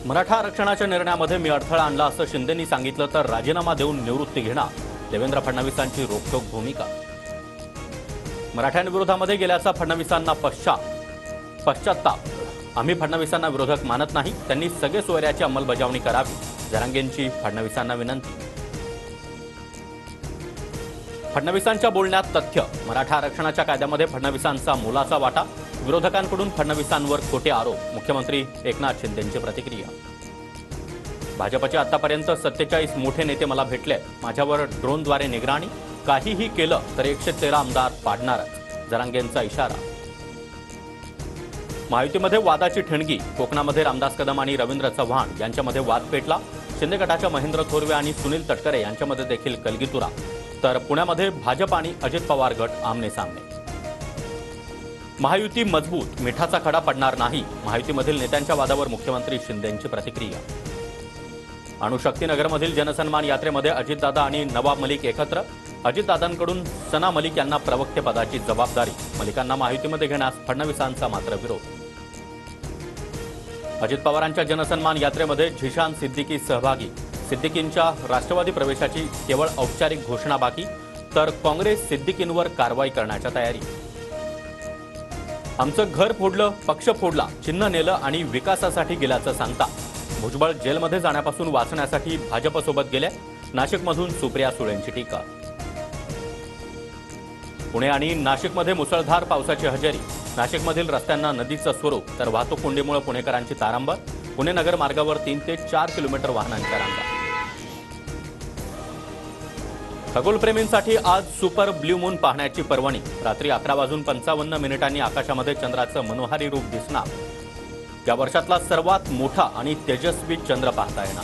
मराठा आरक्षणाच्या निर्णयामध्ये मी अडथळा आणला असं शिंदेंनी सांगितलं तर राजीनामा देऊन निवृत्ती घेणार, देवेंद्र फडणवीसांची रोखठोक भूमिका। मराठ्यांविरोधामध्ये गेल्याचा फडणवीसांना पश्चात्ताप। आम्ही फडणवीसांना विरोधक मानत नाही, त्यांनी सगळे सोयऱ्याची अंमलबजावणी करावी, जरांगेंची फडणवीसांना विनंती। फडणवीसांच्या बोलण्यात तथ्य, मराठा आरक्षणाच्या कायद्यामध्ये फडणवीसांचा मोलाचा वाटा, विरोधकांकडून फडणवीसांवर खोटे आरोप, मुख्यमंत्री एकनाथ शिंदेंची प्रतिक्रिया। भाजपचे आतापर्यंत 47 मोठे नेते मला भेटले, माझ्यावर ड्रोनद्वारे निगराणी, काहीही केलं तर 113 आमदार पाडणारच, जरांगेंचा इशारा। महायुतीमध्ये वादाची ठिणगी, कोकणामध्ये रामदास कदम आणि रवींद्र चव्हाण यांच्यामध्ये वाद पेटला, शिंदे गटाच्या महेंद्र थोरवे आणि सुनील तटकरे यांच्यामध्ये देखील कलगीतुरा, तर पुण्यामध्ये भाजप आणि अजित पवार गट आमने सामने। महायुती मजबूत, मिठाचा खडा पडणार नाही, महायुतीमधील नेत्यांच्या वादावर मुख्यमंत्री शिंदेंची प्रतिक्रिया। अणुशक्तीनगरमधील जनसन्मान यात्रेमध्ये अजितदादा आणि नवाब मलिक एकत्र, अजितदादांकडून सना मलिक यांना प्रवक्तेपदाची जबाबदारी, मलिकांना महायुतीमध्ये घेण्यास फडणवीसांचा मात्र विरोध। अजित पवारांच्या जनसन्मान यात्रेमध्ये झिशान सिद्दीकी सहभागी, सिद्दीकींच्या राष्ट्रवादी प्रवेशाची केवळ औपचारिक घोषणा बाकी, तर काँग्रेस सिद्दीकींवर कारवाई करण्याच्या तयारी। आमचं घर फोडलं, पक्ष फोडला, चिन्ह नेलं आणि विकासासाठी गेल्याचं सांगता, भुजबळ जेलमध्ये जाण्यापासून वाचण्यासाठी भाजपसोबत गेले, नाशिकमधून सुप्रिया सुळेंची टीका। पुणे आणि नाशिकमध्ये मुसळधार पावसाची हजेरी, नाशिकमधील रस्त्यांना नदीचं स्वरूप, तर वाहतूक कोंडीमुळे पुणेकरांची तारांबळ, पुणे नगर मार्गावर 3 ते 4 किलोमीटर वाहनांच्या रांगा। खगोलप्रेमींसाठी आज सुपर ब्ल्यू मून पाहण्याची पर्वणी, रात्री 11:55 आकाशामध्ये चंद्राचं मनोहारी रूप दिसणार, या वर्षातला सर्वात मोठा आणि तेजस्वी चंद्र पाहता येणार।